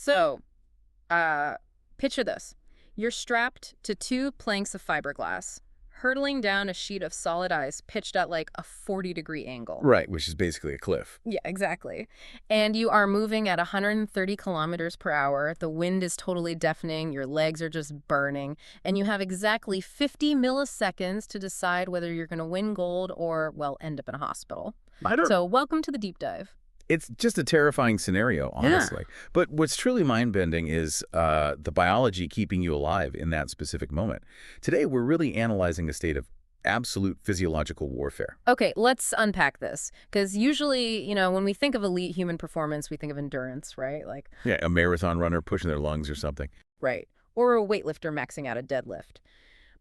So, picture this. You're strapped to two planks of fiberglass, hurtling down a sheet of solid ice pitched at like a 40-degree angle. Right, which is basically a cliff. Yeah, exactly. And you are moving at 130 kilometers per hour. The wind is totally deafening. Your legs are just burning. And you have exactly 50 milliseconds to decide whether you're going to win gold or, well, end up in a hospital. So welcome to the deep dive. It's just a terrifying scenario, honestly. Yeah. But what's truly mind-bending is the biology keeping you alive in that specific moment. Today, we're really analyzing a state of absolute physiological warfare. Okay, let's unpack this. Because usually, when we think of elite human performance, we think of endurance, right? Yeah, a marathon runner pushing their lungs or something. Right. Or a weightlifter maxing out a deadlift.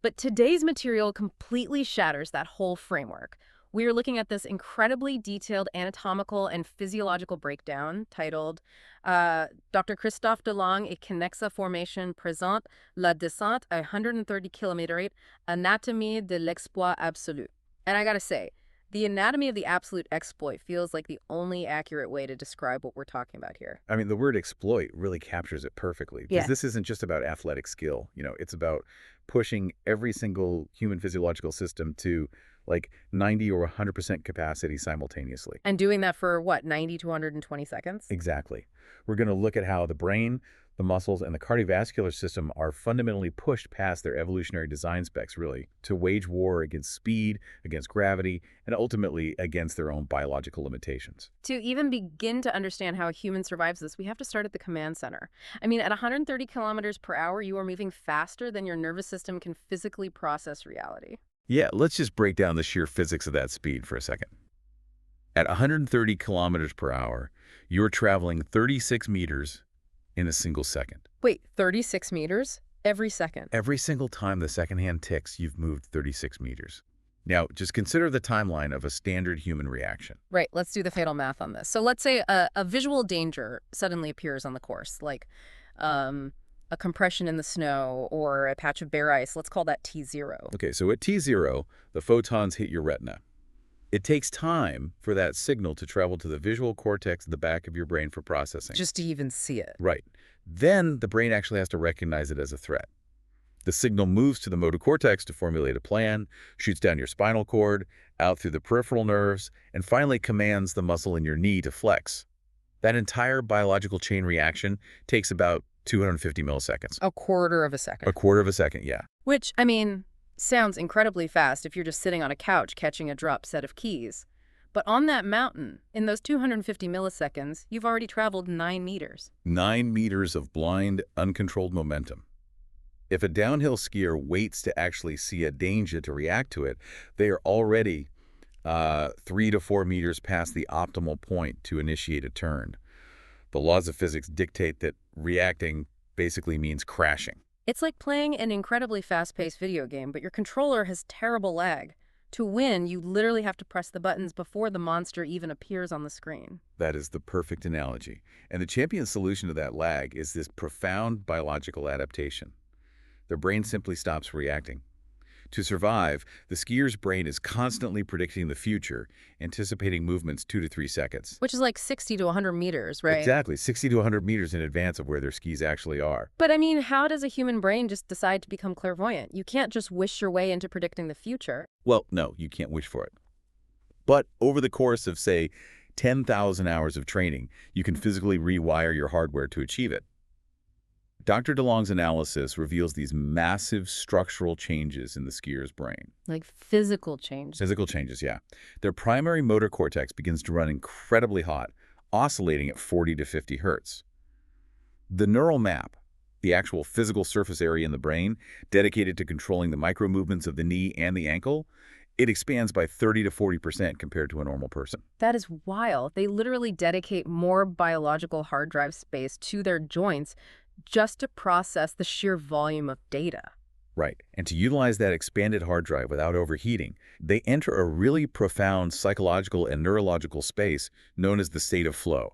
But today's material completely shatters that whole framework. We are looking at this incredibly detailed anatomical and physiological breakdown titled Dr. Christophe Delong et Kinexa Formation présente la descente à 130 km Anatomie de l'exploit absolu. And I gotta say, the anatomy of the absolute exploit feels like the only accurate way to describe what we're talking about here. I mean, the word exploit really captures it perfectly. Because this isn't just about athletic skill. It's about pushing every single human physiological system to like 90 or 100% capacity simultaneously. And doing that for, what, 90 to 120 seconds? Exactly. We're going to look at how the brain, the muscles, and the cardiovascular system are fundamentally pushed past their evolutionary design specs, really, to wage war against speed, against gravity, and ultimately against their own biological limitations. To even begin to understand how a human survives this, we have to start at the command center. I mean, at 130 kilometers per hour, you are moving faster than your nervous system can physically process reality. Yeah, let's just break down the sheer physics of that speed for a second. At 130 kilometers per hour, you're traveling 36 meters in a single second. Wait, 36 meters? Every second? Every single time the second hand ticks, you've moved 36 meters. Now, just consider the timeline of a standard human reaction. Right, let's do the fatal math on this. So let's say a visual danger suddenly appears on the course, like a compression in the snow or a patch of bare ice. Let's call that T0. Okay, so at T0, the photons hit your retina. It takes time for that signal to travel to the visual cortex at the back of your brain for processing. Just to even see it. Right. Then the brain actually has to recognize it as a threat. The signal moves to the motor cortex to formulate a plan, shoots down your spinal cord, out through the peripheral nerves, and finally commands the muscle in your knee to flex. That entire biological chain reaction takes about 250 milliseconds. A quarter of a second. A quarter of a second, yeah. Which, I mean, sounds incredibly fast if you're just sitting on a couch catching a drop set of keys. But on that mountain, in those 250 milliseconds, you've already traveled 9 meters. 9 meters of blind, uncontrolled momentum. If a downhill skier waits to actually see a danger to react to it, they are already 3 to 4 meters past the optimal point to initiate a turn. The laws of physics dictate that reacting basically means crashing. It's like playing an incredibly fast-paced video game, but your controller has terrible lag. To win, you literally have to press the buttons before the monster even appears on the screen. That is the perfect analogy. And the champion solution to that lag is this profound biological adaptation. Their brain simply stops reacting. To survive, the skier's brain is constantly predicting the future, anticipating movements 2 to 3 seconds. Which is like 60 to 100 meters, right? Exactly, 60 to 100 meters in advance of where their skis actually are. But I mean, how does a human brain just decide to become clairvoyant? You can't just wish your way into predicting the future. Well, no, you can't wish for it. But over the course of, say, 10,000 hours of training, you can physically rewire your hardware to achieve it. Dr. Delong's analysis reveals these massive structural changes in the skier's brain. Like physical changes. Physical changes, yeah. Their primary motor cortex begins to run incredibly hot, oscillating at 40 to 50 hertz. The neural map, the actual physical surface area in the brain, dedicated to controlling the micro movements of the knee and the ankle, it expands by 30 to 40% compared to a normal person. That is wild. They literally dedicate more biological hard drive space to their joints just to process the sheer volume of data. Right. And to utilize that expanded hard drive without overheating, they enter a really profound psychological and neurological space known as the state of flow.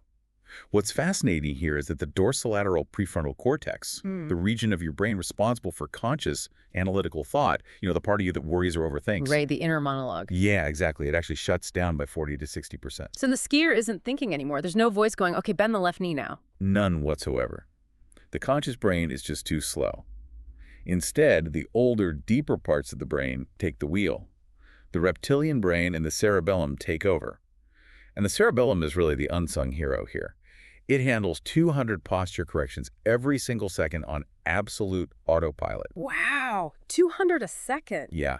What's fascinating here is that the dorsolateral prefrontal cortex, the region of your brain responsible for conscious analytical thought, the part of you that worries or overthinks. Right, the inner monologue. Yeah, exactly. It actually shuts down by 40 to 60%. So the skier isn't thinking anymore. There's no voice going, okay, bend the left knee now. None whatsoever. The conscious brain is just too slow. Instead, the older, deeper parts of the brain take the wheel. The reptilian brain and the cerebellum take over. And the cerebellum is really the unsung hero here. It handles 200 posture corrections every single second on absolute autopilot. Wow, 200 a second. Yeah,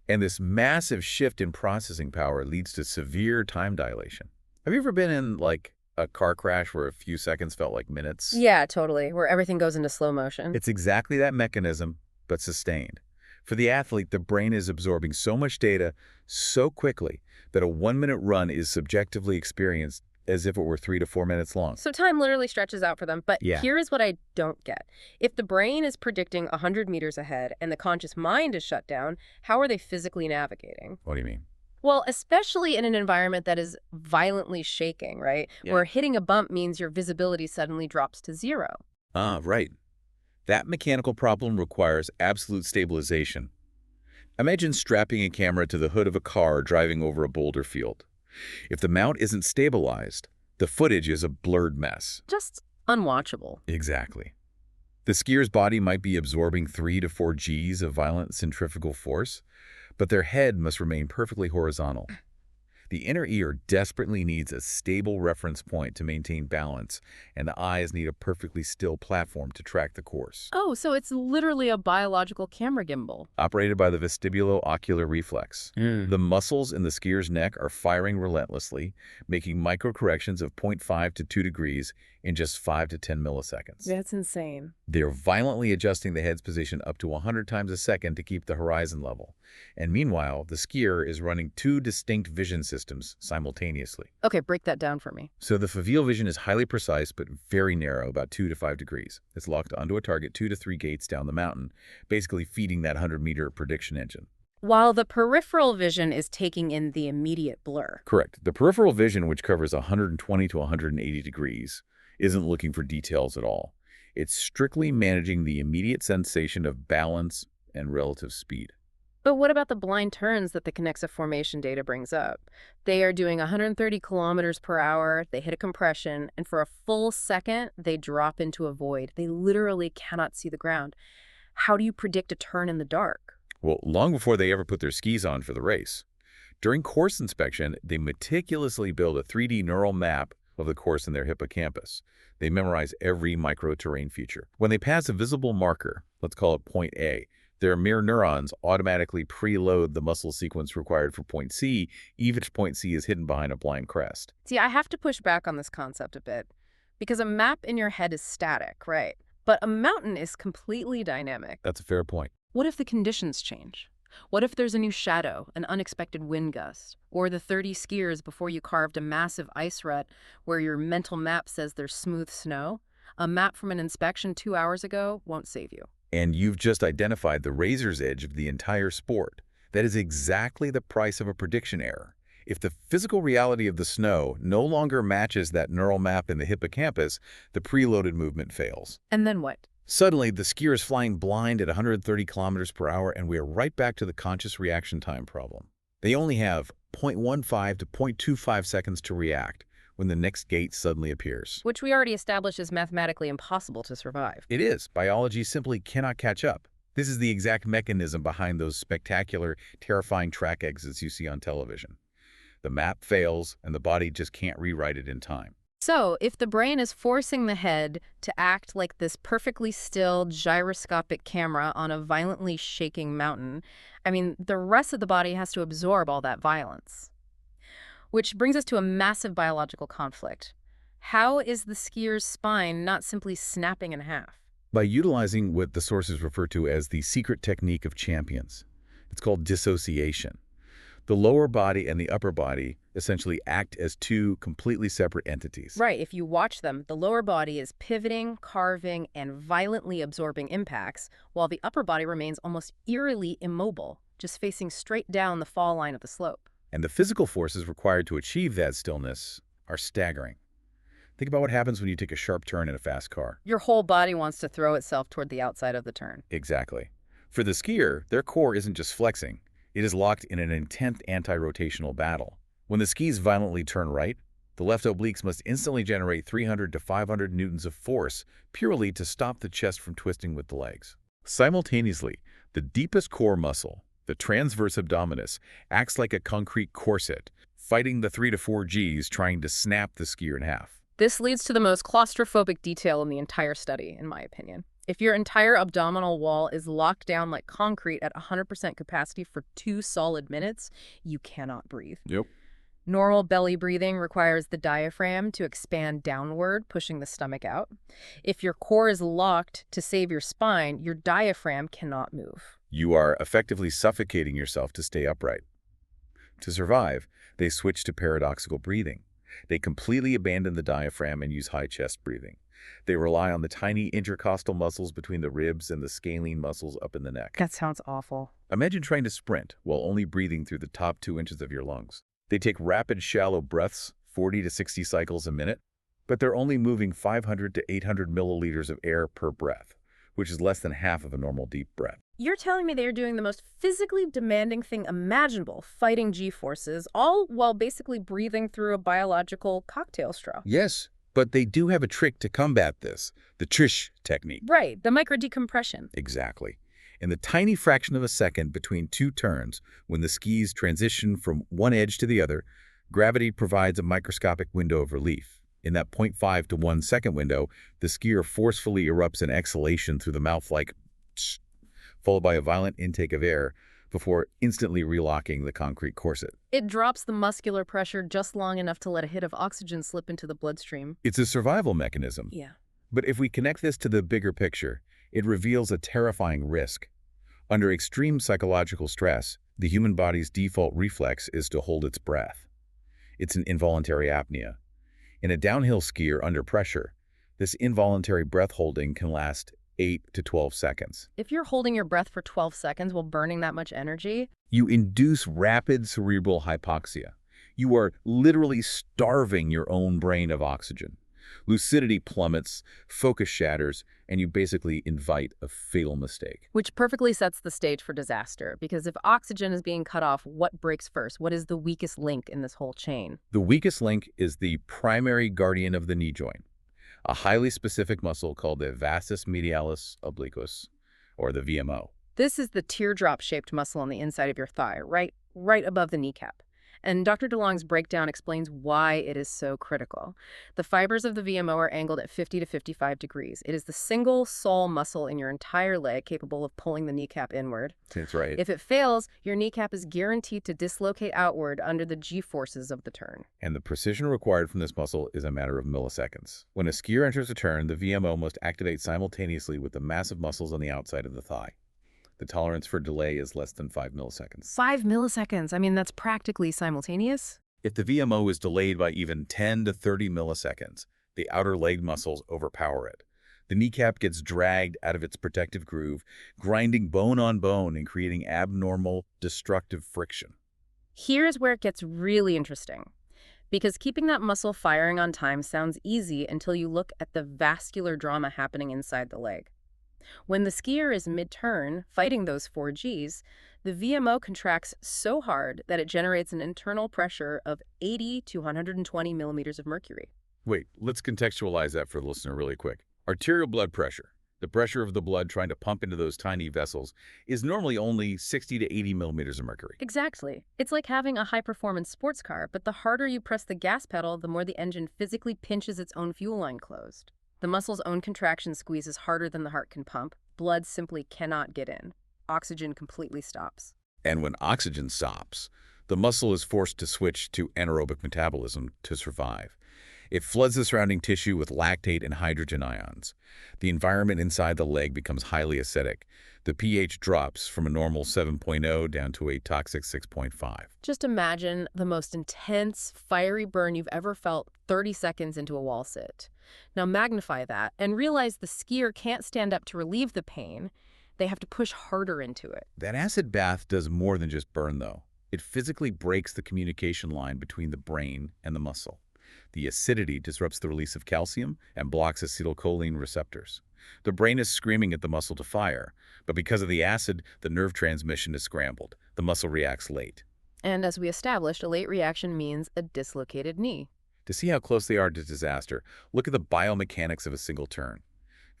and this massive shift in processing power leads to severe time dilation. Have you ever been in, like, a car crash where a few seconds felt like minutes? Yeah, totally, where everything goes into slow motion. It's exactly that mechanism, but sustained. For the athlete, the brain is absorbing so much data so quickly that a 1-minute run is subjectively experienced as if it were 3 to 4 minutes long. So time literally stretches out for them. But Yeah. here is what I don't get. If the brain is predicting 100 meters ahead and the conscious mind is shut down, how are they physically navigating? What do you mean? Well, especially in an environment that is violently shaking, right? Yeah. Where hitting a bump means your visibility suddenly drops to zero. Right. That mechanical problem requires absolute stabilization. Imagine strapping a camera to the hood of a car driving over a boulder field. If the mount isn't stabilized, the footage is a blurred mess. Just unwatchable. Exactly. The skier's body might be absorbing 3 to 4 Gs of violent centrifugal force, but their head must remain perfectly horizontal. The inner ear desperately needs a stable reference point to maintain balance, and the eyes need a perfectly still platform to track the course. Oh, so it's literally a biological camera gimbal. Operated by the vestibulo-ocular reflex. The muscles in the skier's neck are firing relentlessly, making microcorrections of 0.5 to 2 degrees in just 5 to 10 milliseconds. That's insane. They're violently adjusting the head's position up to 100 times a second to keep the horizon level. And meanwhile, the skier is running 2 distinct vision systems simultaneously. Okay, break that down for me. So the foveal vision is highly precise but very narrow, about 2 to 5 degrees. It's locked onto a target 2 to 3 gates down the mountain, basically feeding that 100-meter prediction engine. While the peripheral vision is taking in the immediate blur. Correct. The peripheral vision, which covers 120 to 180 degrees, isn't looking for details at all. It's strictly managing the immediate sensation of balance and relative speed. But what about the blind turns that the Kinexa formation data brings up? They are doing 130 kilometers per hour, they hit a compression, and for a full second, they drop into a void. They literally cannot see the ground. How do you predict a turn in the dark? Well, long before they ever put their skis on for the race. During course inspection, they meticulously build a 3D neural map of the course in their hippocampus. They memorize every micro-terrain feature. When they pass a visible marker, let's call it point A, their mirror neurons automatically preload the muscle sequence required for point C, even if point C is hidden behind a blind crest. See, I have to push back on this concept a bit, because a map in your head is static, right? But a mountain is completely dynamic. That's a fair point. What if the conditions change? What if there's a new shadow, an unexpected wind gust, or the 30 skiers before you carved a massive ice rut where your mental map says there's smooth snow? A map from an inspection 2 hours ago won't save you. And you've just identified the razor's edge of the entire sport. That is exactly the price of a prediction error. If the physical reality of the snow no longer matches that neural map in the hippocampus, the preloaded movement fails. And then what? Suddenly, the skier is flying blind at 130 kilometers per hour, and we are right back to the conscious reaction time problem. They only have 0.15 to 0.25 seconds to react when the next gate suddenly appears. Which we already established is mathematically impossible to survive. It is. Biology simply cannot catch up. This is the exact mechanism behind those spectacular, terrifying track exits you see on television. The map fails, and the body just can't rewrite it in time. So, if the brain is forcing the head to act like this perfectly still gyroscopic camera on a violently shaking mountain, I mean, the rest of the body has to absorb all that violence. Which brings us to a massive biological conflict. How is the skier's spine not simply snapping in half? By utilizing what the sources refer to as the secret technique of champions. It's called dissociation. The lower body and the upper body essentially act as 2 completely separate entities. Right, if you watch them, the lower body is pivoting, carving, and violently absorbing impacts, while the upper body remains almost eerily immobile, just facing straight down the fall line of the slope. And the physical forces required to achieve that stillness are staggering. Think about what happens when you take a sharp turn in a fast car. Your whole body wants to throw itself toward the outside of the turn. Exactly. For the skier, their core isn't just flexing. It is locked in an intense anti-rotational battle. When the skis violently turn right, The left obliques must instantly generate 300 to 500 newtons of force purely to stop the chest from twisting with the legs. Simultaneously, the deepest core muscle, the transverse abdominis, acts like a concrete corset, fighting the 3 to 4 Gs trying to snap the skier in half. This leads to the most claustrophobic detail in the entire study, in my opinion. If your entire abdominal wall is locked down like concrete at 100% capacity for 2 solid minutes, you cannot breathe. Yep. Normal belly breathing requires the diaphragm to expand downward, pushing the stomach out. If your core is locked to save your spine, your diaphragm cannot move. You are effectively suffocating yourself to stay upright. To survive, they switch to paradoxical breathing. They completely abandon the diaphragm and use high chest breathing. They rely on the tiny intercostal muscles between the ribs and the scalene muscles up in the neck. That sounds awful. Imagine trying to sprint while only breathing through the top 2 inches of your lungs. They take rapid, shallow breaths, 40 to 60 cycles a minute, but they're only moving 500 to 800 milliliters of air per breath, which is less than half of a normal deep breath. You're telling me they are doing the most physically demanding thing imaginable, fighting G-forces, all while basically breathing through a biological cocktail straw. Yes, but they do have a trick to combat this, the Trish technique. Right, the microdecompression. Exactly. In the tiny fraction of a second between 2 turns, when the skis transition from one edge to the other, gravity provides a microscopic window of relief. In that 0.5 to 1 second window, the skier forcefully erupts an exhalation through the mouth like tsh, followed by a violent intake of air before instantly relocking the concrete corset. It drops the muscular pressure just long enough to let a hit of oxygen slip into the bloodstream. It's a survival mechanism. Yeah. But if we connect this to the bigger picture, it reveals a terrifying risk. Under extreme psychological stress, the human body's default reflex is to hold its breath. It's an involuntary apnea. In a downhill skier under pressure, this involuntary breath holding can last 8 to 12 seconds. If you're holding your breath for 12 seconds while burning that much energy, You induce rapid cerebral hypoxia. You are literally starving your own brain of oxygen. Lucidity plummets, focus shatters, and you basically invite a fatal mistake. which perfectly sets the stage for disaster, because if oxygen is being cut off, what breaks first? What is the weakest link in this whole chain? The weakest link is the primary guardian of the knee joint, a highly specific muscle called the vastus medialis obliquus, or the VMO. This is the teardrop-shaped muscle on the inside of your thigh, right above the kneecap. And Dr. DeLong's breakdown explains why it is so critical. The fibers of the VMO are angled at 50 to 55 degrees. It is the single sole muscle in your entire leg capable of pulling the kneecap inward. That's right. If it fails, your kneecap is guaranteed to dislocate outward under the G-forces of the turn. And the precision required from this muscle is a matter of milliseconds. When a skier enters a turn, the VMO must activate simultaneously with the massive muscles on the outside of the thigh. The tolerance for delay is less than 5 milliseconds. 5 milliseconds. I mean, that's practically simultaneous. If the VMO is delayed by even 10 to 30 milliseconds, the outer leg muscles overpower it. The kneecap gets dragged out of its protective groove, grinding bone on bone and creating abnormal, destructive friction. Here's where it gets really interesting. Because keeping that muscle firing on time sounds easy until you look at the vascular drama happening inside the leg. When the skier is mid-turn, fighting those 4 Gs, the VMO contracts so hard that it generates an internal pressure of 80 to 120 millimeters of mercury. Wait, let's contextualize that for the listener really quick. Arterial blood pressure, the pressure of the blood trying to pump into those tiny vessels, is normally only 60 to 80 millimeters of mercury. Exactly. It's like having a high-performance sports car, but the harder you press the gas pedal, the more the engine physically pinches its own fuel line closed. The muscle's own contraction squeezes harder than the heart can pump. Blood simply cannot get in. Oxygen completely stops. And when oxygen stops, the muscle is forced to switch to anaerobic metabolism to survive. It floods the surrounding tissue with lactate and hydrogen ions. The environment inside the leg becomes highly acidic. The pH drops from a normal 7.0 down to a toxic 6.5. Just imagine the most intense, fiery burn you've ever felt 30 seconds into a wall sit. Now magnify that and realize the skier can't stand up to relieve the pain. They have to push harder into it. That acid bath does more than just burn, though. It physically breaks the communication line between the brain and the muscle. The acidity disrupts the release of calcium and blocks acetylcholine receptors. The brain is screaming at the muscle to fire, but because of the acid, the nerve transmission is scrambled. The muscle reacts late. And as we established, a late reaction means a dislocated knee. To see how close they are to disaster, look at the biomechanics of a single turn.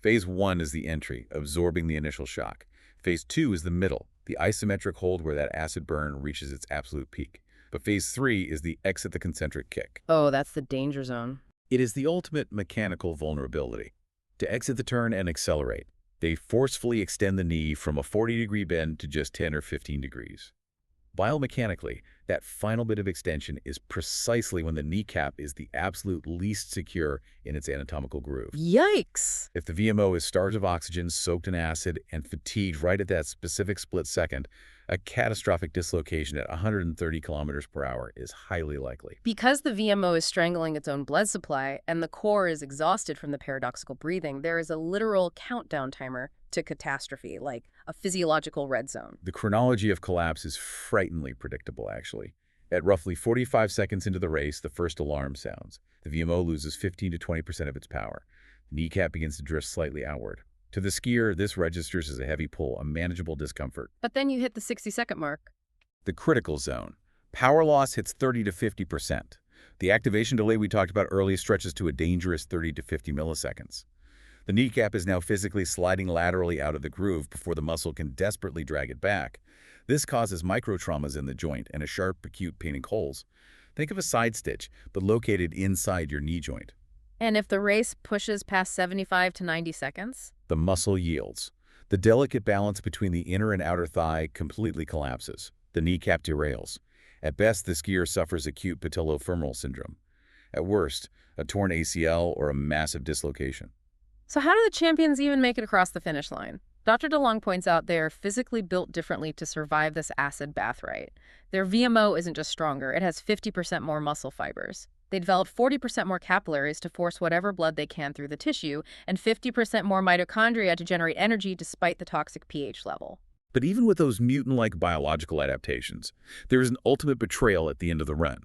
Phase 1 is the entry, absorbing the initial shock. Phase 2 is the middle, the isometric hold where that acid burn reaches its absolute peak. But Phase 3 is the exit the concentric kick. Oh, that's the danger zone. It is the ultimate mechanical vulnerability. To exit the turn and accelerate, they forcefully extend the knee from a 40-degree bend to just 10 or 15 degrees. Biomechanically, that final bit of extension is precisely when the kneecap is the absolute least secure in its anatomical groove. Yikes! If the VMO is starved of oxygen, soaked in acid, and fatigued right at that specific split second, a catastrophic dislocation at 130 kilometers per hour is highly likely. Because the VMO is strangling its own blood supply and the core is exhausted from the paradoxical breathing, there is a literal countdown timer to catastrophe, like a physiological red zone. The chronology of collapse is frighteningly predictable, actually. At roughly 45 seconds into the race, the first alarm sounds. The VMO loses 15 to 20% of its power. The kneecap begins to drift slightly outward. To the skier, this registers as a heavy pull, a manageable discomfort. But then you hit the 60-second mark. The critical zone. Power loss hits 30 to 50%. The activation delay we talked about earlier stretches to a dangerous 30 to 50 milliseconds. The kneecap is now physically sliding laterally out of the groove before the muscle can desperately drag it back. This causes microtraumas in the joint and a sharp, acute pain in holes. Think of a side stitch, but located inside your knee joint. And if the race pushes past 75 to 90 seconds? The muscle yields. The delicate balance between the inner and outer thigh completely collapses. The kneecap derails. At best, the skier suffers acute patellofemoral syndrome. At worst, a torn ACL or a massive dislocation. So how do the champions even make it across the finish line? Dr. Delong points out they are physically built differently to survive this acid bath rite. Their VMO isn't just stronger, it has 50% more muscle fibers. They develop 40% more capillaries to force whatever blood they can through the tissue, and 50% more mitochondria to generate energy despite the toxic pH level. But even with those mutant-like biological adaptations, there is an ultimate betrayal at the end of the run.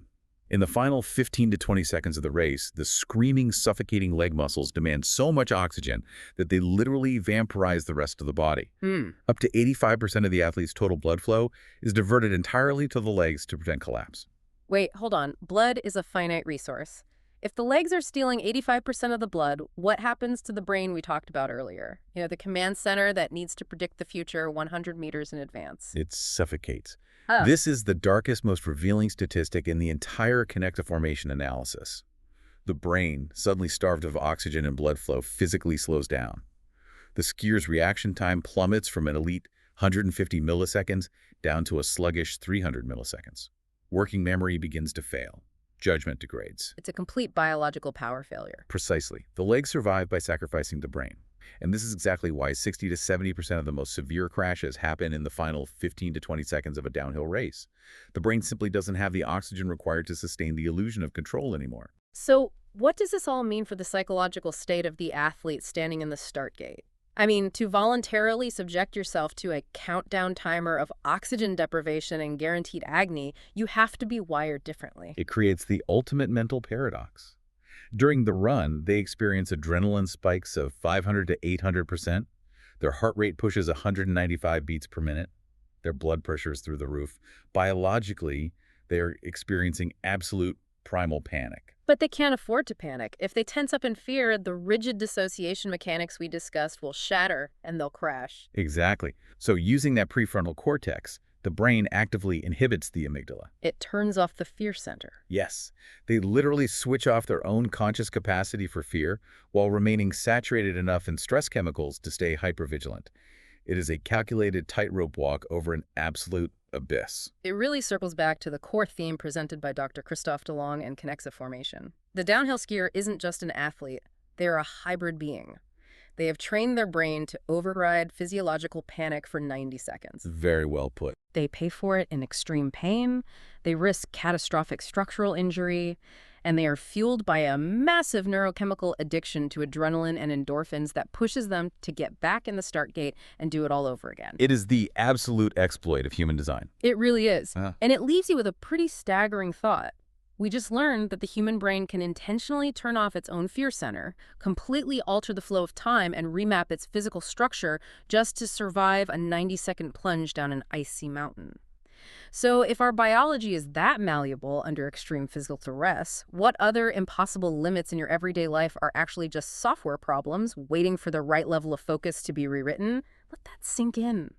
In the final 15 to 20 seconds of the race, the screaming, suffocating leg muscles demand so much oxygen that they literally vampirize the rest of the body. Up to 85% of the athlete's total blood flow is diverted entirely to the legs to prevent collapse. Wait, hold on. Blood is a finite resource. If the legs are stealing 85% of the blood, what happens to the brain we talked about earlier? The command center that needs to predict the future 100 meters in advance. It suffocates. Oh. This is the darkest, most revealing statistic in the entire kinexa formation analysis. The brain, suddenly starved of oxygen and blood flow, physically slows down. The skier's reaction time plummets from an elite 150 milliseconds down to a sluggish 300 milliseconds. Working memory begins to fail. Judgment degrades. It's a complete biological power failure. Precisely. The legs survive by sacrificing the brain. And this is exactly why 60 to 70% of the most severe crashes happen in the final 15 to 20 seconds of a downhill race. The brain simply doesn't have the oxygen required to sustain the illusion of control anymore. So what does this all mean for the psychological state of the athlete standing in the start gate? I mean, to voluntarily subject yourself to a countdown timer of oxygen deprivation and guaranteed agony, you have to be wired differently. It creates the ultimate mental paradox. During the run, they experience adrenaline spikes of 500 to 800%. Their heart rate pushes 195 beats per minute. Their blood pressure is through the roof. Biologically, they are experiencing absolute primal panic. But they can't afford to panic. If they tense up in fear, the rigid dissociation mechanics we discussed will shatter and they'll crash. Exactly. So using that prefrontal cortex, the brain actively inhibits the amygdala. It turns off the fear center. Yes, they literally switch off their own conscious capacity for fear while remaining saturated enough in stress chemicals to stay hypervigilant. It is a calculated tightrope walk over an absolute abyss. It really circles back to the core theme presented by Dr. Christophe Delong and Kinexa Formation. The downhill skier isn't just an athlete, they're a hybrid being. They have trained their brain to override physiological panic for 90 seconds. Very well put. They pay for it in extreme pain, they risk catastrophic structural injury, and they are fueled by a massive neurochemical addiction to adrenaline and endorphins that pushes them to get back in the start gate and do it all over again. It is the absolute exploit of human design. It really is. And it leaves you with a pretty staggering thought. We just learned that the human brain can intentionally turn off its own fear center, completely alter the flow of time, and remap its physical structure just to survive a 90-second plunge down an icy mountain. So if our biology is that malleable under extreme physical duress, what other impossible limits in your everyday life are actually just software problems waiting for the right level of focus to be rewritten? Let that sink in.